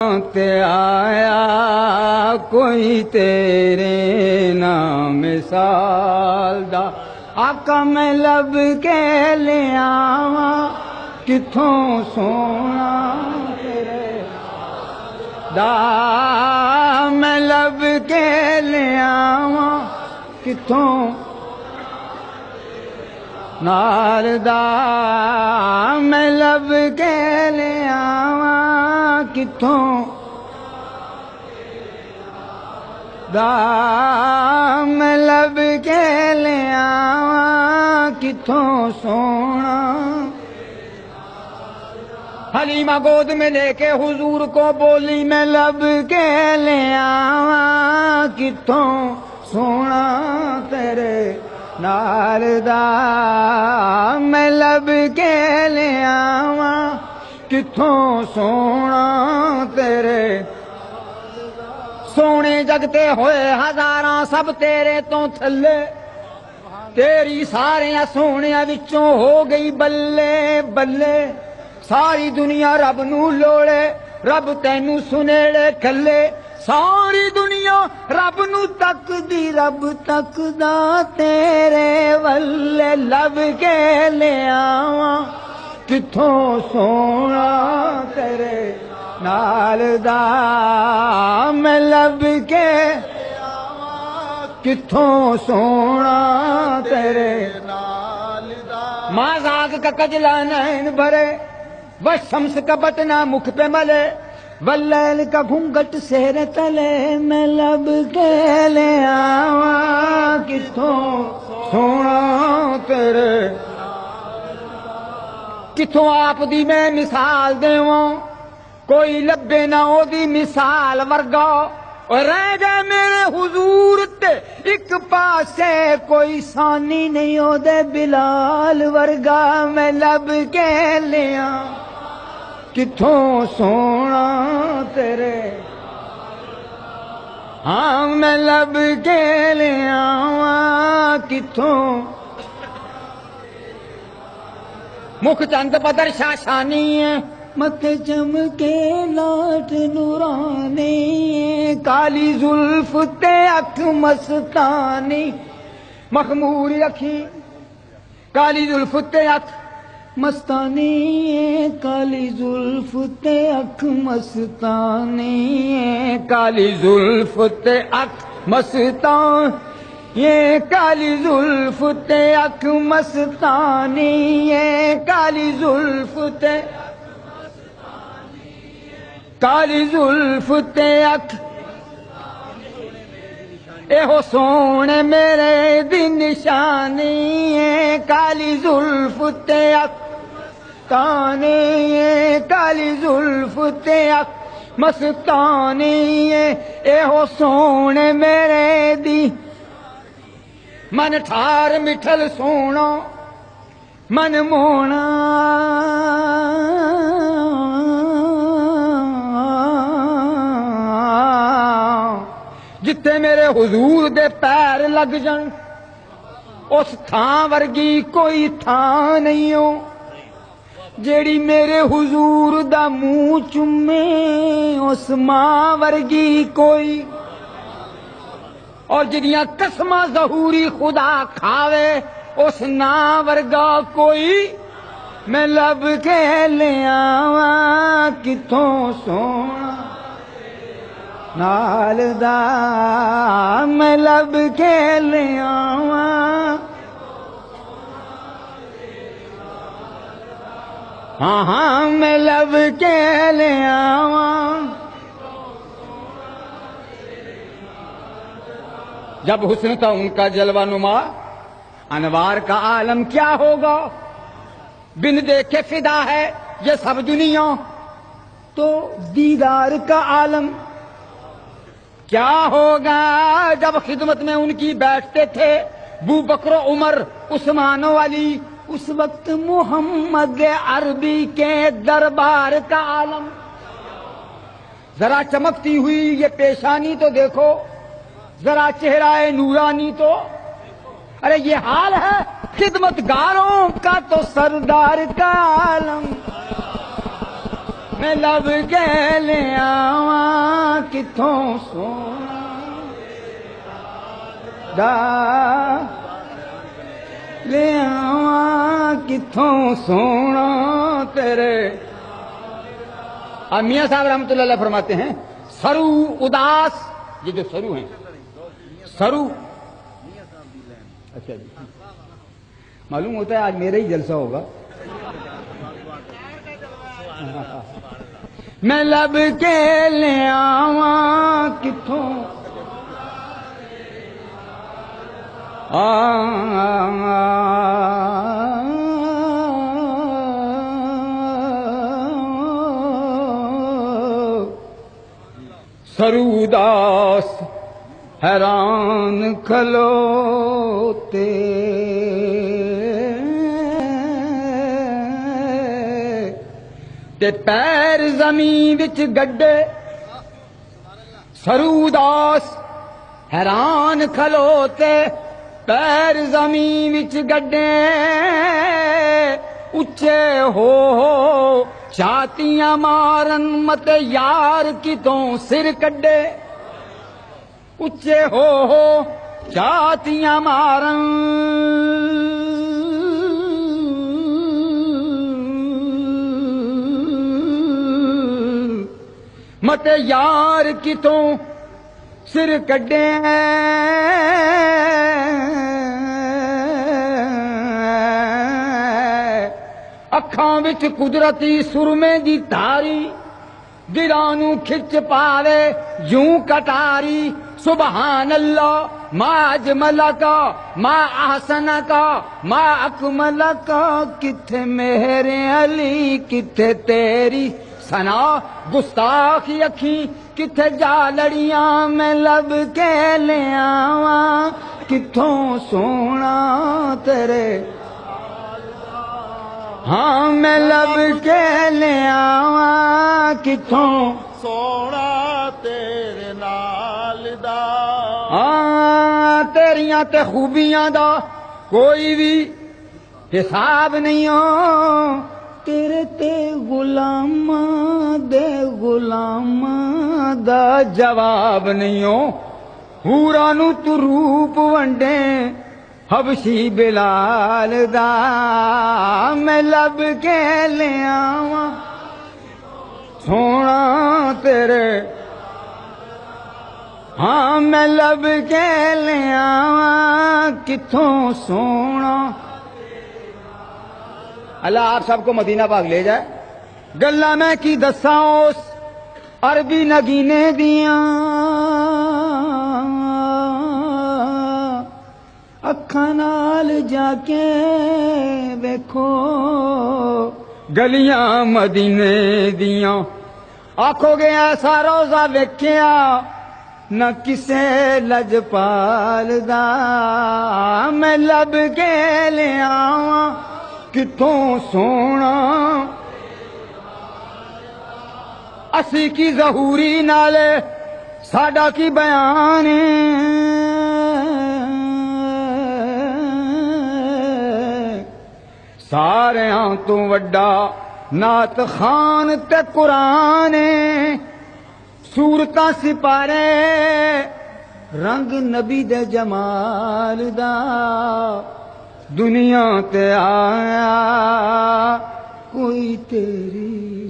تے آیا کوئی تیرے نام مثال دا آقا میں لب کے لے آواں کتھوں سونا تیرے دا میں لب کے لے آواں کتھوں نال دا میں لب کے لے آواں کتھوں دا میں لب کے لے آواں کتھوں سونا حلیمہ گود میں لے کے حضور کو بولی میں لب کے لے آواں کتھوں سونا تیرے نال دا میں لب کے لے آواں کتھوں سونا تیرے سونے جگتے ہوئے ہزاراں سب تیرے تو تھلے تیری ساریاں سونیاں وچوں ہو گئی بلے بلے ساری دنیا رب نو لوڑے رب تینو سنیڑے کھلے ساری دنیا رب نو تک دی رب تک دا تیرے ولے لب کے لے آواں کتھوں سونا تیرے نال دا میں لب کے کتھوں سونا تیرے نال دا ماں زاگ کا کجلا نین بھرے وشمس کا بٹنا مکھ پہ ملے واللیل کا گھونگٹ سیر تلے میں لب کے لے آواں کتھوں سونا تیرے کتھوں آپ دی میں مثال دیواں کوئی لبے نہ او دی مثال ورگا اور رہ گئے میرے حضور تے ایک پاسے کوئی ثانی نہیں او دے بلال ورگا میں لب کے لیاں کتھوں سونا تیرے ہاں میں لب کے لیاں کتھوں مکھ چند بدر شاشانی ہے متھے چمکے لاٹ نورانی کالی زلف تے اکھ مستانی مخمور اکھی کالی زلف تے اکھ مستانی کالی زلف تے اکھ مستانی کالی زلف تے اکھ مستان یہ کالی زلف تے اکھ مستانی یہ کالی زلف تے کالی زلف تے اکھ اے ہو سونے میرے دی نشانی ہے کالی زلف تے اکھ تانی ہے کالی زلف تے اکھ مستانی ہے اے ہو سونے میرے دی من ٹھار مٹھل سونا من مونا جتے میرے حضور دے پیر لگ جن اس تھاں ورگی کوئی تھاں نہیں ہو جیڑی میرے حضور دا منہ چومے اس ماں ورگی کوئی اور جڑیاں قسماں ظہوری خدا کھاوے اس نا ورگا کوئی میں لب کے لے آواں کتھوں سونا نال دا میں لب کے لے آواں ہاں ہاں میں لب کے لے آواں جب حسن تھا ان کا جلوہ نما انوار کا عالم کیا ہوگا بن دیکھے فدا ہے یہ سب دنیا تو دیدار کا عالم کیا ہوگا جب خدمت میں ان کی بیٹھتے تھے بو بکر و عمر عثمان و علی اس وقت محمد عربی کے دربار کا عالم ذرا چمکتی ہوئی یہ پیشانی تو دیکھو ذرا چہرہ نورانی تو ارے یہ حال ہے خدمت گاروں کا تو سردار کا عالم میں لب کے لے آؤں کتھوں سونا دا لے آواں کتھوں سونا تیرے. اب میاں صاحب رحمۃ اللہ علیہ فرماتے ہیں سرو اداس، یہ جو سرو ہیں سرو، اچھا جی معلوم ہوتا ہے آج میرا ہی جلسہ ہوگا. میں لب کے لے آواں کتھوں سرو اداس حیران کھلوتے تے پیر زمین وچ گڈے. سرو اداس حیران کھلوتے پیر زمین وچ گڈے. اچے ہو چھاتیاں مارن مت یار کتوں سر کڈے. اچے ہو چھاتیاں مارن مت یار کتوں سر کڈے. اکھاں وچ قدرتی سرمے دی تاری دلاں نوں کھچ پاوے یوں کٹاری. سبحان اللہ ما اجمل کا ما احسن کا ما اکمل کا. کتھے میرے علی کتھے تیری سنا گستاخی اکھیں کتھے جا لڑیاں. میں لب کے لے آواں کتھوں سونا تیرے. ہاں میں لب کے لے آواں کتھوں سونا تیرے نال دا. ہاں تیریاں تے خوبیاں دا کوئی بھی حساب نہیں ہو. تیرے تے غلاماں دے غلاماں دا جواب نہیں ہو. حوراں نوں تو روپ ونڈے حبشی بلال دا. میں لب کے لے آواں سونا تیرے. ہاں میں لب کے لے آواں کتھوں سونا. اللہ آپ سب کو مدینہ پاک لے جائے. گلاں میں کی دساں اس عربی نگینے دیاں اکھاں نال جا کے ویکھو گلیاں مدینے دیاں. آکھو گے ایسا روزہ ویکھیا نہ کسے لجپال دا. میں لب کے لے آواں کتھوں سونا. اسی کی ظہوری نالے ساڈا کی بیان ساریاں تو وڈا نعت خان تے قرآن. صورتاں سپارے رنگ نبی دے جمال دا. دنیا تے آیا کوئی تیری